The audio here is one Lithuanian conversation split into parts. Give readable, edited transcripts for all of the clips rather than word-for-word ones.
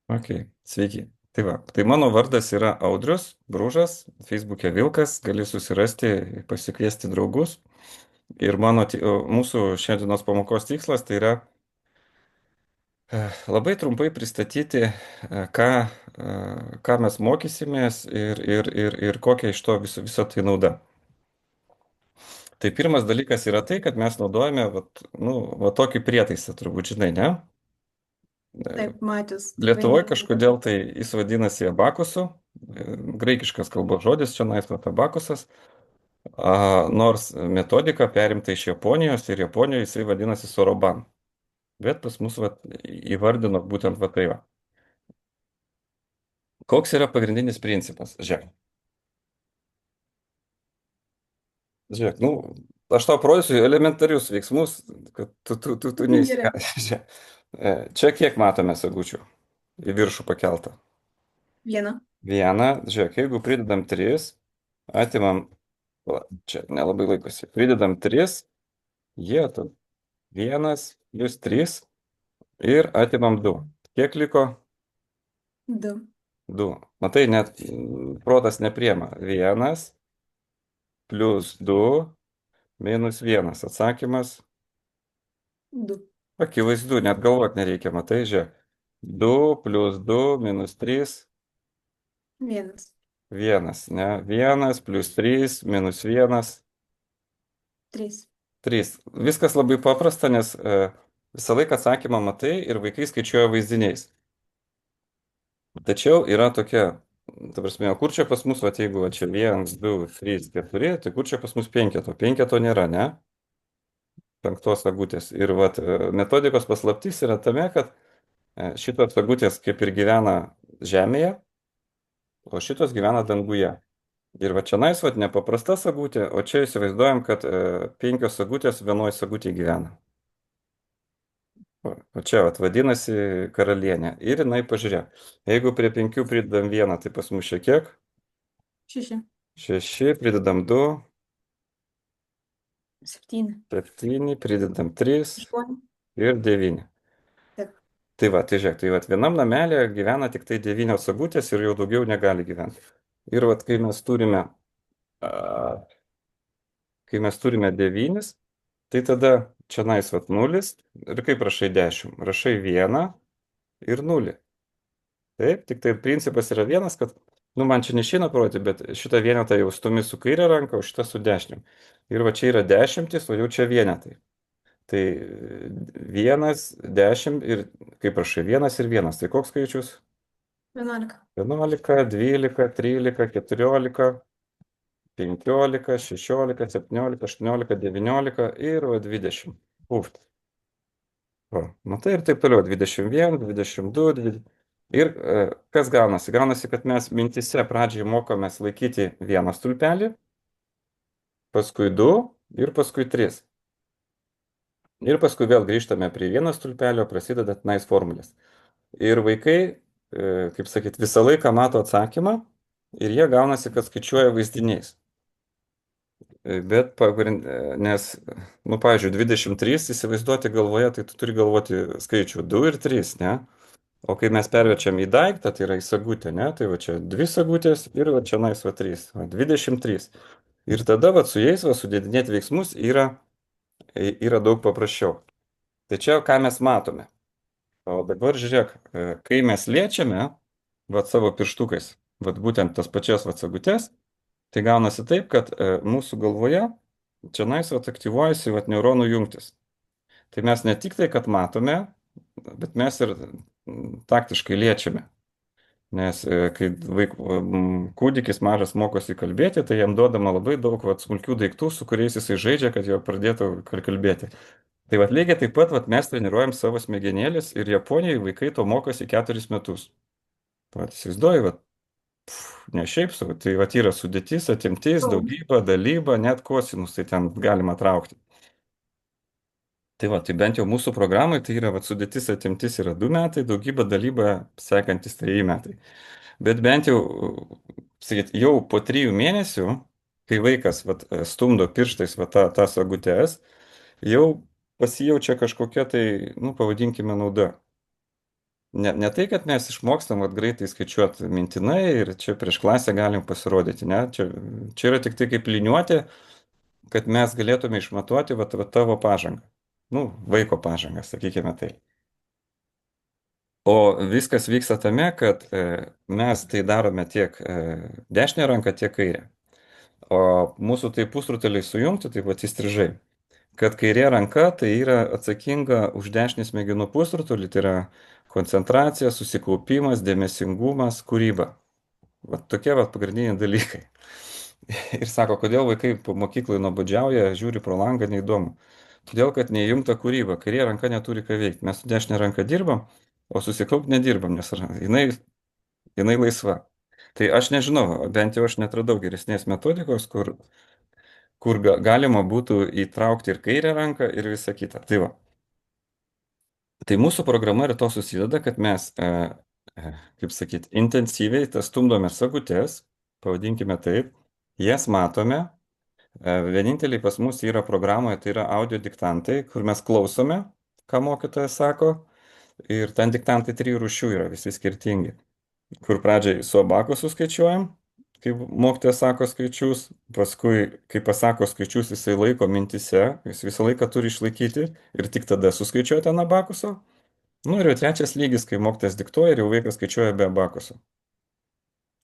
Ok, sveiki. Tai va, tai mano vardas yra Audrius Brūžas, Facebook'e Vilkas, gali susirasti, pasikviesti draugus. Ir mūsų šiandienos pamokos tikslas tai yra labai trumpai pristatyti, ką mes mokysimės ir kokia iš to viso tai nauda. Tai pirmas dalykas yra tai, kad mes naudojame va tokį prietaisą, turbūt žinai, ne? Taip, Matis, tikrai Lietuvoje nežinau. kažkodėl tai jis vadinasi abakusu, graikiškas kalbos žodis čia naisvat abakusas, nors metodika perimta iš Japonijos ir Japonijoje jisai vadinasi soroban, bet pas mus vat, įvardino būtent va tai va. Koks yra pagrindinis principas? Žiūrėk, aš tau parodysiu elementarius veiksmus, kad tu Gerai. neįsivaizduoji. Čia kiek matome sagučių į viršų pakeltą? Viena. Vieną, žiūrėk, jeigu pridedam 3, atimam, čia nelabai laikosi, pridedam 3, jie tu 1 plus 3 ir atimam 2. Kiek liko? Du. 2. Matai, net protas nepriema. 1 plus 2 minus 1. Atsakymas Du. akivaizdu, net galvot nereikia, matai, žiūrėk. 2 plus 2 minus 3, Vienas. 1, ne? 1 plus 3 minus 1. Trys. 3. Viskas labai paprasta, nes visą laiką atsakymą matai ir vaikai skaičiuoja vaizdiniais. Tačiau yra tokia, ta prasme, o kur čia pas mus, va, jeigu va, čia 1, 2, 3, 4, tai kur čia pas mus penketo? Penketo nėra, ne? Penktos sagutės. Ir va, metodikos paslaptis yra tame, kad šitos sagutės kaip ir gyvena žemėje, o šitos gyvena danguje. Ir va čia nais, va, nepaprasta sagutė, o čia įsivaizduojam, kad 5 sagutės vienoje sagutėje gyvena. O čia vat, vadinasi karalienė. Ir jinai pažiūrėjo. Jeigu prie 5 pridedam 1, tai pas mus čia kiek? Šeši. 6, pridedam 2, Septyni. 7, pridedam 3 Aštuoni. ir 9. Taip. Tai va, tai žiūrėk, tai va, vienam namelėje gyvena tik tai 9 sagutės ir jau daugiau negali gyventi. Ir va, a, kai mes turime 9, tai tada čia nais va 0 ir kaip rašai 10? Rašai 1 ir 0. Taip, tik tai principas yra vienas, kad, man čia neišeina parodyti, bet šitą vienetą jau stumi su kairė ranka, o šitą su dešiniu. Ir va čia yra dešimtis, o jau čia vienetai. Tai 1, 10 ir, kaip prašai, 1 ir 1. Tai koks skaičius? 11. 11, 12, 13, 14, 15, 16, 17, 18, 19 ir va 20. Uf. Va, matai ir taip toliau, 21, 22, 20. Ir kas gaunasi? Gaunasi, kad mes mintise pradžiai mokomės laikyti vieną stulpelį, paskui 2 ir paskui 3. Ir paskui vėl grįžtame prie vieno stulpelio, prasideda tenais formulės. Ir vaikai, kaip sakyt, visą laiką mato atsakymą ir jie gaunasi, kad skaičiuoja vaizdiniais. Nes, pavyzdžiui, 23 įsivaizduoti galvoje, tai tu turi galvoti skaičių 2 ir 3, ne? O kai mes perverčiam į daiktą, tai yra į sagutę, ne? Tai va čia 2 sagutės ir va čia nais va 3, va 23. Ir tada va su jais va sudėdinėti veiksmus yra daug paprasčiau. Tai čia ką mes matome. O dabar žiūrėk, kai mes liečiame va savo pirštukais, va būtent tas pačias va sagutės, tai gaunasi taip, kad mūsų galvoje čia nais va aktyvuojasi va neuronų jungtis. Tai mes ne tik tai, kad matome, bet mes ir taktiškai liečiame. Nes kai kūdikis mažas mokosi kalbėti, tai jam duodama labai daug smulkių daiktų, su kuriais jisai žaidžia, kad jau pradėtų kalbėti. Tai vat lygiai taip pat mes treniruojam savo smegenėlis ir Japonijoje vaikai to mokosi 4 metus. Vat įsivaizduoju, ne šiaip sau, tai vat yra sudėtis, atimtis, Daug. daugyba, dalyba, net kosinus, tai ten galima traukti. Tai va, tai bent jau mūsų programai tai yra vat sudėtis, atimtis yra 2 metai, daugybė, dalyba sekantis 3 metai. Bet bent jau, sakyt, jau po 3 mėnesių, kai vaikas vat, stumdo pirštais vat, tą sagutės, jau pasijaučia kažkokia tai, pavadinkime, nauda. ne tai, kad mes išmokstam vat, greitai skaičiuoti mintinai ir čia prieš klasę galim pasirodyti, ne? Čia yra tik tai kaip liniuotė, kad mes galėtume išmatuoti vat tavo pažangą. Nu, vaiko pažangą, sakykime tai. O viskas vyksta tame, kad mes tai darome tiek dešinę ranką, tiek kairę. O mūsų tai pusrutuliai sujungti, tai pat įstrižai. Kad kairė ranka tai yra atsakinga už dešinį smegenų pusrutulį, tai yra koncentracija, susikaupimas, dėmesingumas, kūryba. Vat tokie vat pagrindiniai dalykai. Ir sako, kodėl vaikai po mokyklai nuobodžiauja, žiūri pro langą, neįdomu. Todėl, kad neįjungta kūryba, kairė ranka neturi ką veikti. Mes su dešinė ranka dirbam, o susikaupt nedirbam, nes jinai laisva. Tai aš nežinau, bent jau aš netradau geresnės metodikos, kur galima būtų įtraukti ir kairę ranką, ir visą kitą. Tai va. Tai mūsų programa ir to susideda, kad mes, kaip sakyti, intensyviai tas stumdome sagutes, pavadinkime taip, jas matome. Vieninteliai pas mus yra programoje, tai yra audio diktantai, kur mes klausome, ką mokytojas sako, ir ten diktantai trijų rūšių yra, visi skirtingi. Kur pradžiai su abaku suskaičiuojam, kai mokytojas sako skaičius, paskui, kai pasako skaičius, jisai laiko mintise, jis visą laiką turi išlaikyti ir tik tada suskaičiuoti ant abakuso. Nu ir jau trečias lygis, kai mokytojas diktuoja ir jau vaikas skaičiuoja be abakuso.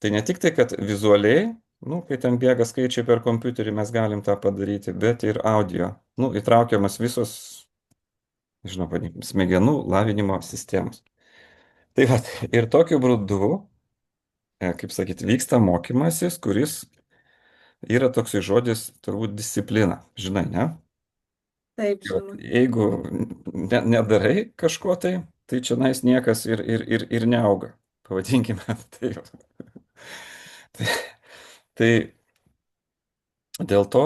Tai ne tik tai, kad vizualiai, nu, kai ten bėga skaičiai per kompiuterį, mes galim tą padaryti, bet ir audio. Nu, įtraukiamas visos, žinau, vadinkim, smegenų lavinimo sistemos. Tai va, ir tokiu būdu, kaip sakyti, vyksta mokymasis, kuris yra toksai žodis, turbūt disciplina, žinai, ne? Taip, Tai vat, žinoma. jeigu nedarai kažko tai čia nais niekas ir neauga. Pavadinkime taip. Tai, tai dėl to,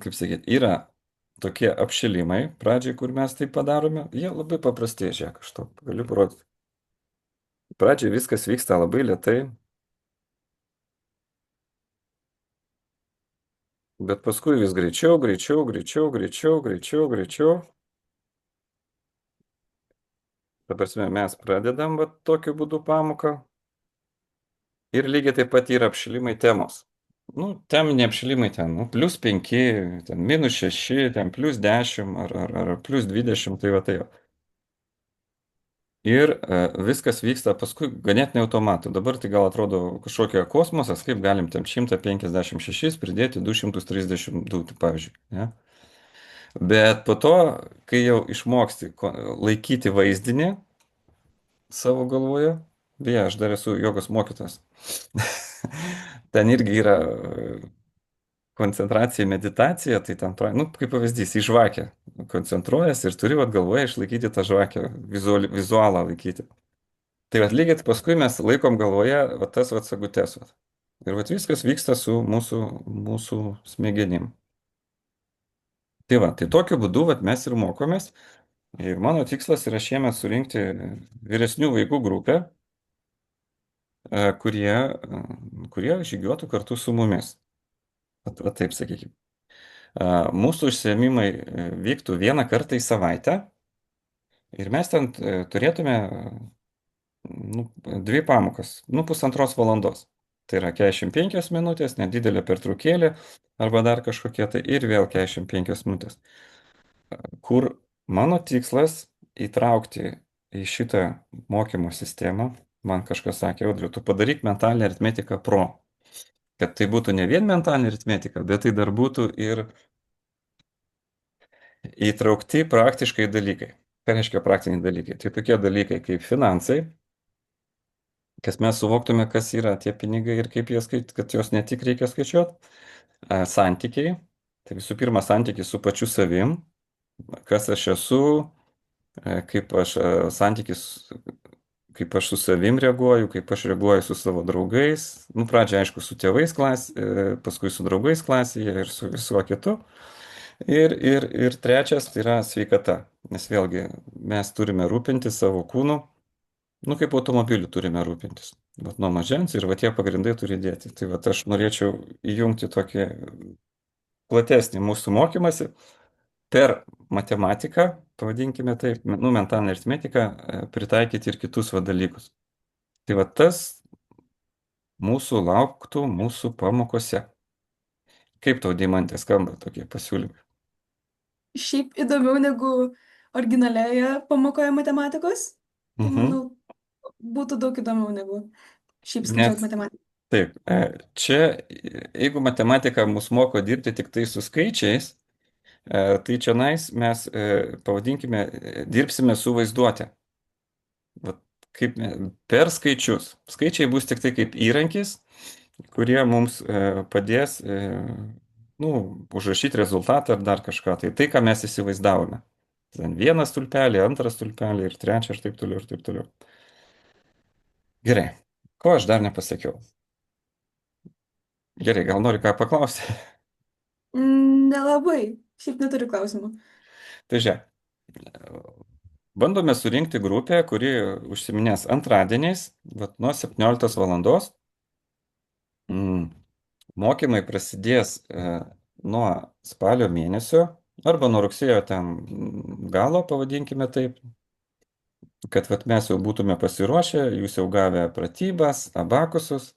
kaip sakyti, yra tokie apšilimai pradžiai, kur mes tai padarome. Jie labai paprasti, žiūrėk, aš to galiu parodyti. Pradžiai viskas vyksta labai lietai, bet paskui vis greičiau, greičiau, greičiau, greičiau, greičiau, greičiau. Ta prasme, mes pradedam va, tokiu būdu pamoką. Ir lygiai taip pat yra apšilimai temos. Nu, teminiai apšilimai ten, nu, +5, ten -6, ten +10 ar +20, tai va tai. Va. Ir viskas vyksta paskui ganėtinai automatu. Dabar tai gal atrodo kažkokia kosmosas, kaip galim ten 156 pridėti 232, tai pavyzdžiui. Ne? Bet po to, kai jau išmoksti laikyti vaizdinį savo galvoje, beje, aš dar esu jogos mokytas. Ten irgi yra koncentracija, meditacija, tai ten, nu, kaip pavyzdys, į žvakę koncentruojas ir turi vat, galvoje išlaikyti tą žvakę, vizualą laikyti. Tai vat, lygiai paskui mes laikom galvoje vat, tas vat, sagutes. Vat. Ir vat, viskas vyksta su mūsų smegenim. Tai va, tai tokiu būdu vat, mes ir mokomės. Ir mano tikslas yra šiemet surinkti vyresnių vaikų grupę, kurie žygiuotų kartu su mumis. Vat taip sakykime. Mūsų užsiėmimai vyktų vieną kartą į savaitę ir mes ten turėtume nu, dvi pamokas, nu, pusantros valandos. Tai yra 45 minutės, nedidelė pertraukėlė arba dar kažkokie tai ir vėl 45 minutės. Kur mano tikslas įtraukti į šitą mokymo sistemą, man kažkas sakė, Audriu, tu padaryk mentalinę aritmetiką pro. Kad tai būtų ne vien mentalinė aritmetika, bet tai dar būtų ir įtraukti praktiškai dalykai. Ką reiškia praktiniai dalykai? Tai tokie dalykai kaip finansai, kad mes suvoktume, kas yra tie pinigai ir kaip jie skaičiuoti, kad juos ne tik reikia skaičiuoti. Santykiai. Tai visų pirma, santykiai su pačiu savim, kas aš esu, kaip aš santykis, kaip aš su savim reaguoju, kaip aš reaguoju su savo draugais. Nu, pradžia, aišku, su tėvais klasėje, paskui su draugais klasėje ir su visuo kitu. Ir trečias tai yra sveikata. Nes vėlgi mes turime rūpinti savo kūnu, nu kaip automobiliu turime rūpintis. Bet nuo mažens ir va tie pagrindai turi dėti. Tai va aš norėčiau įjungti tokį platesnį mūsų mokymasi per matematiką, pavadinkime taip, nu, mentalinę aritmetiką, pritaikyti ir kitus va dalykus. Tai va tas mūsų lauktų mūsų pamokose. Kaip tau, Deimantė, skamba tokie pasiūlymai? Šiaip įdomiau negu originalioje pamokoje matematikos. Tai Mhm. manau, būtų daug įdomiau negu šiaip Nes skaičiuoti matematiką. taip, čia, jeigu matematika mus moko dirbti tik tai su skaičiais, tai čionais mes, pavadinkime, dirbsime su vaizduotė. Vat kaip per skaičius. Skaičiai bus tik tai kaip įrankis, kurie mums padės, nu, užrašyti rezultatą ar dar kažką. Tai, ką mes įsivaizdavome. Ten vienas tulpelį, antras tulpelį ir trečią ir taip toliau ir taip toliau. Gerai. Ko aš dar nepasakiau? Gerai, gal nori ką paklausti? Nelabai. Šiaip neturiu klausimų. Tai žiūrėk, bandome surinkti grupę, kuri užsiminės antradieniais, vat, nuo 17 valandos. Mm, Mokymai prasidės nuo spalio mėnesio arba nuo rugsėjo ten galo, pavadinkime taip, kad vat, mes jau būtume pasiruošę, jūs jau gavę pratybas, abakusus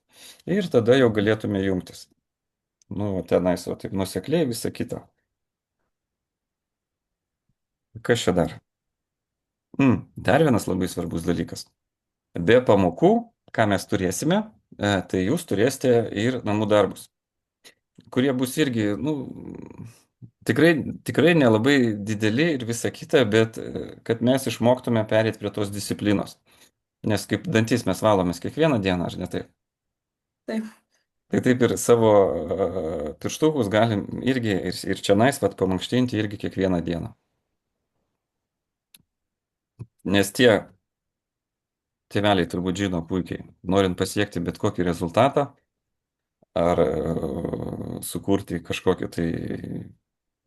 ir tada jau galėtume jungtis. Nu, tenais, o taip nusekliai visą kitą. Kas čia dar? Dar vienas labai svarbus dalykas. Be pamokų, ką mes turėsime, tai jūs turėsite ir namų darbus, kurie bus irgi, nu, tikrai nelabai dideli ir visa kita, bet kad mes išmoktume perėti prie tos disciplinos. Nes kaip dantis mes valomės kiekvieną dieną, ar ne taip? Taip. Tai taip ir savo pirštukus galim irgi ir čionais vat pamankštinti irgi kiekvieną dieną. Nes tie tėveliai turbūt žino puikiai, norint pasiekti bet kokį rezultatą ar sukurti kažkokį tai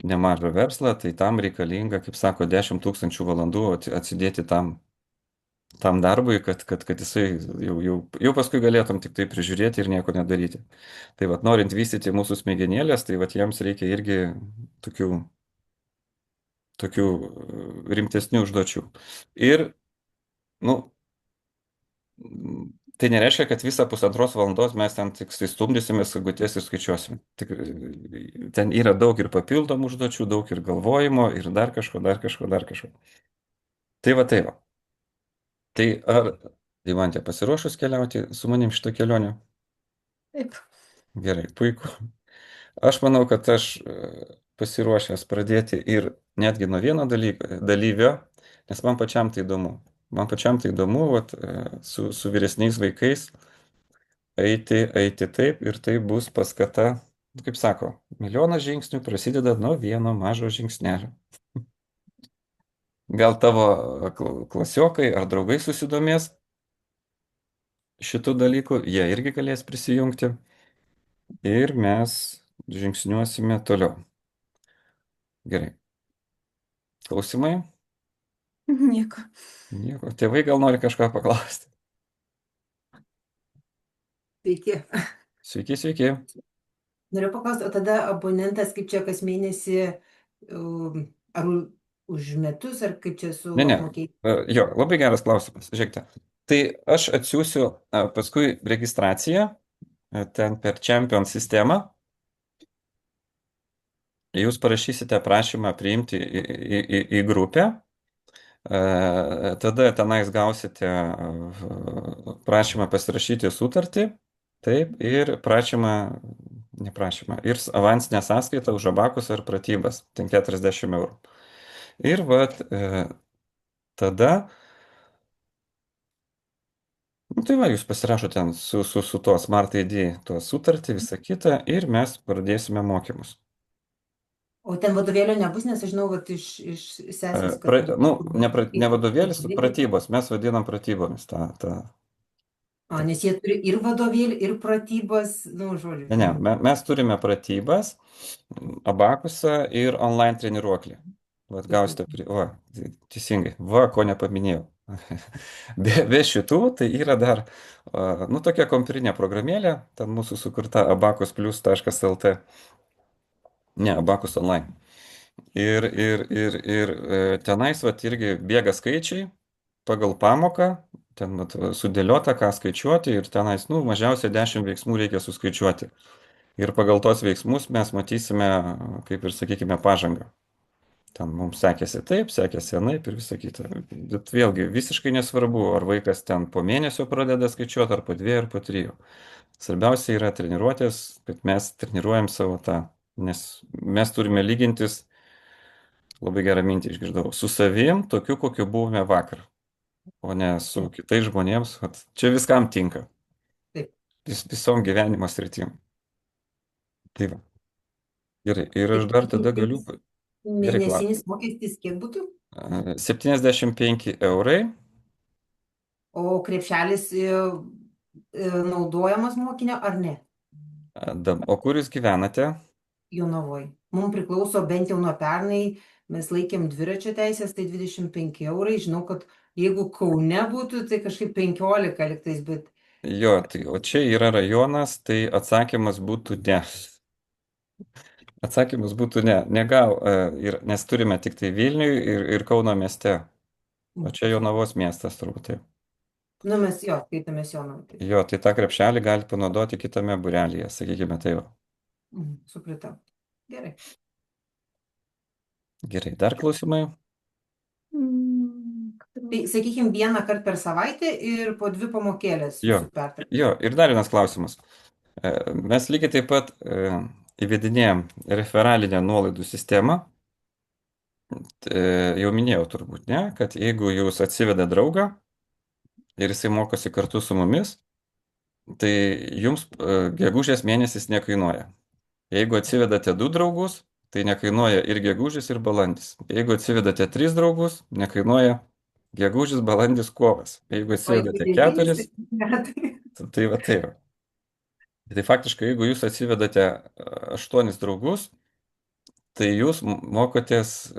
nemažą verslą, tai tam reikalinga, kaip sako, 10 000 valandų atsidėti tam darbui, kad jisai jau paskui galėtum tik tai prižiūrėti ir nieko nedaryti. Tai vad, norint vystyti mūsų smegenėlės, tai vad jiems reikia irgi tokių rimtesnių užduočių. Ir, nu, tai nereiškia, kad visą pusantros valandos mes ten tik stumdysime sagutės ir skaičiuosime. Tik, ten yra daug ir papildomų užduočių, daug ir galvojimo, ir dar kažko, dar kažko, dar kažko. Tai va, tai va. Tai ar Deimantė pasiruošus keliauti su manim šitą kelionę? Taip. Gerai, puiku. Aš manau, kad aš pasiruošęs pradėti ir netgi nuo vieno dalyvio, nes man pačiam tai įdomu. Man pačiam tai įdomu, vat, su vyresniais vaikais eiti taip ir tai bus paskata, kaip sako, milijonas žingsnių prasideda nuo vieno mažo žingsnelio. Gal tavo klasiokai ar draugai susidomės šitų dalykų, jie irgi galės prisijungti ir mes žingsniuosime toliau. Gerai. Klausimai? Nieko. Nieko. Tėvai gal nori kažką paklausti. Sveiki. Sveiki, sveiki. Noriu paklausti, o tada abonentas kaip čia kas mėnesį, ar už metus, ar kaip čia su Ne, ne. apmokėjimu? Jo, labai geras klausimas. Žiūrėkite. Tai aš atsiųsiu paskui registraciją ten per Champion sistemą. Jūs parašysite prašymą priimti į grupę. Tada tenais gausite prašymą pasirašyti sutartį. Taip, ir ir avansinę sąskaitą už abakus ar pratybas, ten 40 eurų. Ir vat tada, nu, tai va, jūs pasirašote ten su tuo Smart ID, tuo sutartį, visą kitą, ir mes pradėsime mokymus. O ten vadovėlio nebus, nes aš žinau, kad iš sesės, kad... Ne vadovėlis, pratybos, mes vadinam pratybomis tą. Nes jie turi ir vadovėlį, ir pratybas, nu, žodžiu. Ne, mes turime pratybas, abakusą ir online treniruoklį. Vat gausite, teisingai, ko nepaminėjau. Be šitų, tai yra dar, nu, tokia kompiuterinė programėlė, ten mūsų sukurta abacusplus.lt, ne, Abacus online. Ir tenais vat irgi bėga skaičiai pagal pamoką, ten vat, sudėliota, ką skaičiuoti ir tenais, nu, mažiausiai 10 veiksmų reikia suskaičiuoti. Ir pagal tos veiksmus mes matysime, kaip ir sakykime, pažangą. Ten mums sekėsi taip, sekėsi anaip ir visa kita. Bet vėlgi, visiškai nesvarbu, ar vaikas ten po mėnesio pradeda skaičiuoti, ar po dviejų, ar po trijų. Svarbiausia yra treniruotės, kad mes treniruojam savo tą, nes mes turime lygintis, labai gerą mintį išgirdau, su savim, tokiu, kokiu buvome vakar, o ne su kitais žmonėms. Vat čia viskam tinka, Taip. visom gyvenimo sritim. Tai va. Gerai, ir Tai aš dar tada galiu. Gerai, mėnesinis mokestis kiek būtų? 75 eurai. O krepšelis naudojamas mokinio ar ne? O kur jūs gyvenate? Jonavoj. Mums priklauso bent jau nuo pernai, mes laikėm dviračio teisės, tai 25 eurai. Žinau, kad jeigu Kaune būtų, tai kažkaip 15 liktais, bet Jo, tai, o čia yra rajonas, tai atsakymas būtų ne. Atsakymas būtų ne. Negal, nes turime tik tai Vilniui ir Kauno mieste. O čia Jonavos miestas turbūt taip. nu, mes jo, skaitomės Jonavoj. Tai. Jo, tai tą krepšelį gali panaudoti kitame burelėje, sakykime taip. Supratau. Gerai. Gerai, dar klausimai? Tai sakykime, vieną kartą per savaitę ir po 2 pamokėlės Jo. su pertrauka. Jo, ir dar vienas klausimas. Mes lygiai taip pat įvedinėjom referalinę nuolaidų sistemą. Jau minėjau turbūt, ne, kad jeigu jūs atsiveda draugą ir jisai mokosi kartu su mumis, tai jums gegužės mėnesis nekainuoja. Jeigu atsivedate 2 draugus, tai nekainuoja ir gegužės, ir balandis. Jeigu atsivedate 3 draugus, nekainuoja gegužės, balandis, kovas. Jeigu O jeigu atsivedate 4, 9 metai. tai va tai va. Tai faktiškai, jeigu jūs atsivedate 8 draugus, tai jūs mokotės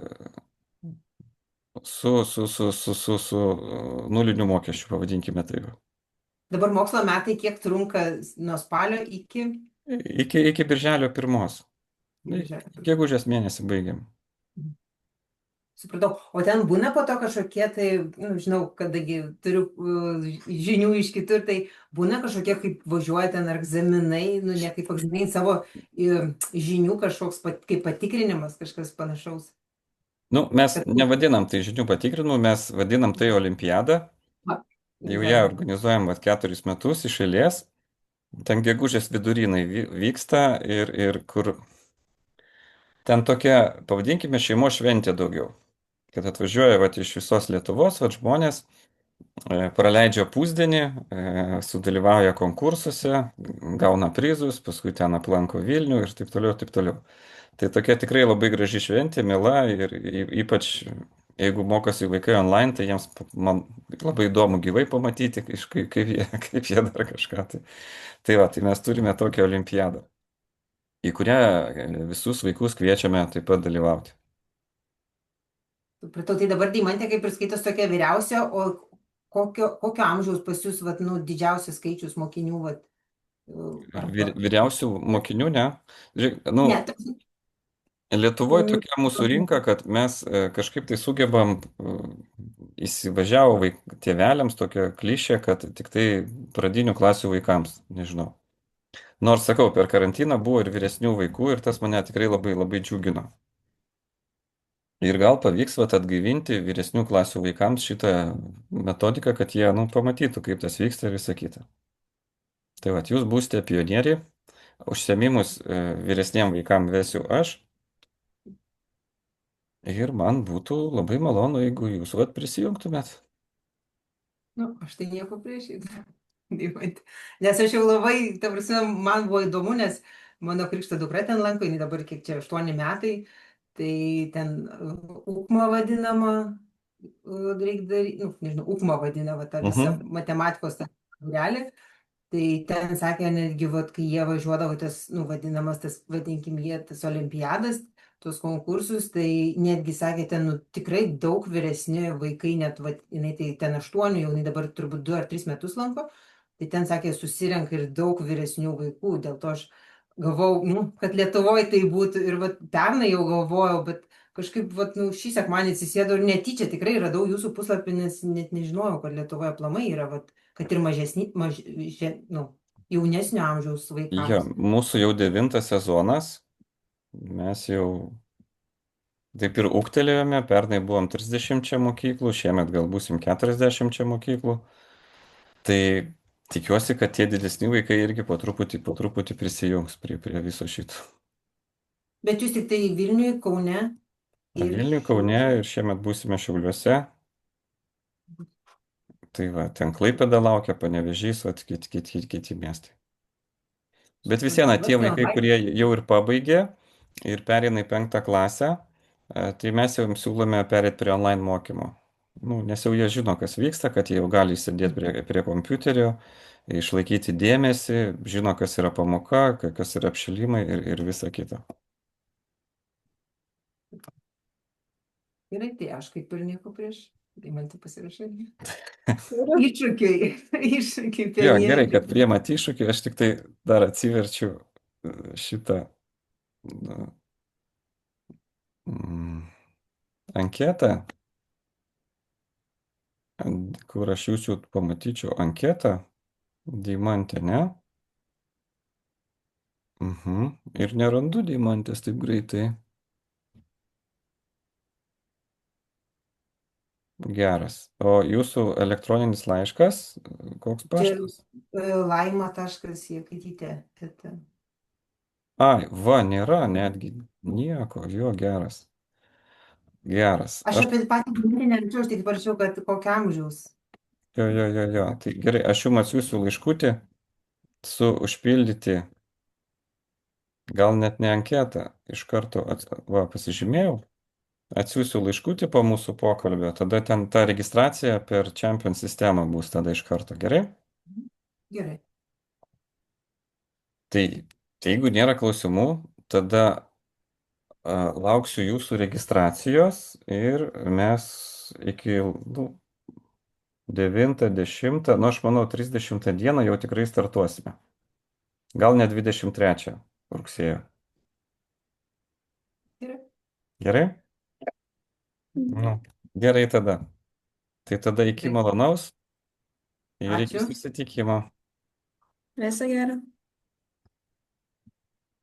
su nuliniu mokesčiu, pavadinkime taip. Dabar mokslo metai kiek trunka nuo spalio iki Iki birželio 1. birželio? Gegužės mėnesį baigiam. Supratau. O ten būna po to kažkokie, tai, nu, žinau, kadangi turiu žinių iš kitur, tai būna kažkokie, kaip važiuoja ten ar egzaminai, nu, ne kaip egzaminai, savo žinių kažkoks kaip patikrinimas, kažkas panašaus. Nu, mes nevadinam tai žinių patikrinimu, mes vadinam tai olimpiadą. Jau ją organizuojam 4 metus iš eilės. Ten gegužės vidurynai vyksta ir kur ten tokia, pavadinkime, šeimos šventė daugiau. Kad atvažiuoja iš visos Lietuvos žmonės, praleidžia pusdienį, sudalyvauja konkursuose, gauna prizus, paskui ten aplanko Vilnių ir taip toliau, taip toliau. Tai tokia tikrai labai graži šventė, mila ir ypač jeigu mokosi vaikai online, tai jiems man labai įdomu gyvai pamatyti, kaip jie dar kažką. Tai va, tai mes turime tokią olimpiadą, į kurią visus vaikus kviečiame taip pat dalyvauti. Supratau, tai dabar Deimantė kaip ir skaitos tokia vyriausia, o kokio amžiaus pas jūs, vat, nu, didžiausias skaičius mokinių, vat, Vyriausių mokinių, ne? Žiūrėk, nu, ne, Lietuvoje tokia mūsų rinka, kad mes kažkaip tai sugebam, įsivažiavo tėveliams tokia klišė, kad tik tai pradinių klasių vaikams, nežinau. Nors, sakau, per karantiną buvo ir vyresnių vaikų ir tas mane tikrai labai labai džiugino. Ir gal pavyks atgaivinti vyresnių klasių vaikams šitą metodiką, kad jie, nu, pamatytų, kaip tas vyksta ir visą kitą. Tai va, jūs būsite pionieriai, užsiėmimus vyresniem vaikam vesiu aš. Ir man būtų labai malonu, jeigu jūs prisijungtumėt. nu, aš tai nieko prieš šitą. Deimantė. Nes aš jau labai, ta prasme, man buvo įdomu, nes mano krikšto dukra ten lanko, jinai dabar kiek čia 8 metai, tai ten UKMA vadinama, reikia daryti, nu, nežinau, UKMA vadinama ta visa matematikos būrelė. Tai ten sakė, netgi, vat, kai jie važiuodavo tas, nu, vadinamas, tas, vadinkim, jie tas olimpiadas, tuos konkursus, tai netgi sakė, ten, nu, tikrai daug vyresni vaikai, net, vat, jinai tai ten 8, jau jinai dabar turbūt 2 ar 3 metus lanko, tai ten sakė, susirenka ir daug vyresnių vaikų, dėl to aš galvojau, nu, kad Lietuvoje tai būtų ir vat, pernai jau galvojau, bet kažkaip, vat, nu, šį sekmanį atsisėdau ir netyčia tikrai radau jūsų puslapį, nes net nežinojau, kad Lietuvoje aplamai yra, vat, kad ir nu, jaunesnio amžiaus Jo, vaikams. mūsų jau 9 sezonas, mes jau taip ir ūgtelėjome, pernai buvom 30 mokyklų, šiemet gal būsim 40 mokyklų. Tai tikiuosi, kad tie didesni vaikai irgi po truputį prisijungs prie viso šito. Bet jūs tik tai Vilniui, Kaune ir Vilniuje, Kaune Šiauliuose. ir šiemet būsime Šiauliuose. Tai va, ten Klaipėda laukia, Panevėžys, va, kiti miestai. Bet vis viena, tie Tikiuosi vaikai, online. kurie jau ir pabaigė ir pereina į 5 klasę, tai mes jau jiems siūlome perėti prie online mokymo. Nu, nes jau jie žino, kas vyksta, kad jie jau gali sėdėti prie kompiuterio, išlaikyti dėmesį, žino, kas yra pamoka, kas yra apšilimai ir visa kita. Gerai, tai aš kaip ir nieko prieš. Tai man tai pasirašai. Ir Iššūkiai, iššūkiai Jo, gerai, pirmieji. kad priemat iššūkį, aš tik tai dar atsiverčiu šitą na, mm, anketą, kur aš jūsų pamatyčiau anketą, Deimantė, ne? Ir nerandu Deimantės taip greitai. Geras. O jūsų elektroninis laiškas, koks Čia paštas? laima.siekaitytė. Ai, va, nėra netgi nieko, jo, geras. Geras. Aš apie patį gaminį nežinau, aš tik parašiau, kad kokio amžiaus. Jo. Tai gerai, aš jums atsiųsiu laiškutį su užpildyti, gal net ne anketą, iš karto, va, pasižymėjau, atsiųsiu laiškutį po mūsų pokalbio, tada ten ta registracija per Champion sistemą bus tada iš karto, gerai? Gerai. Tai jeigu nėra klausimų, tada lauksiu jūsų registracijos ir mes iki nu, 9-10, nu aš manau 30 dieną jau tikrai startuosime. Gal ne 23 rugsėjo. Gerai. Gerai? Nu, gerai tada. Tai tada iki Gerai. malonaus ir iki Ačiū. susitikimo. viso gero.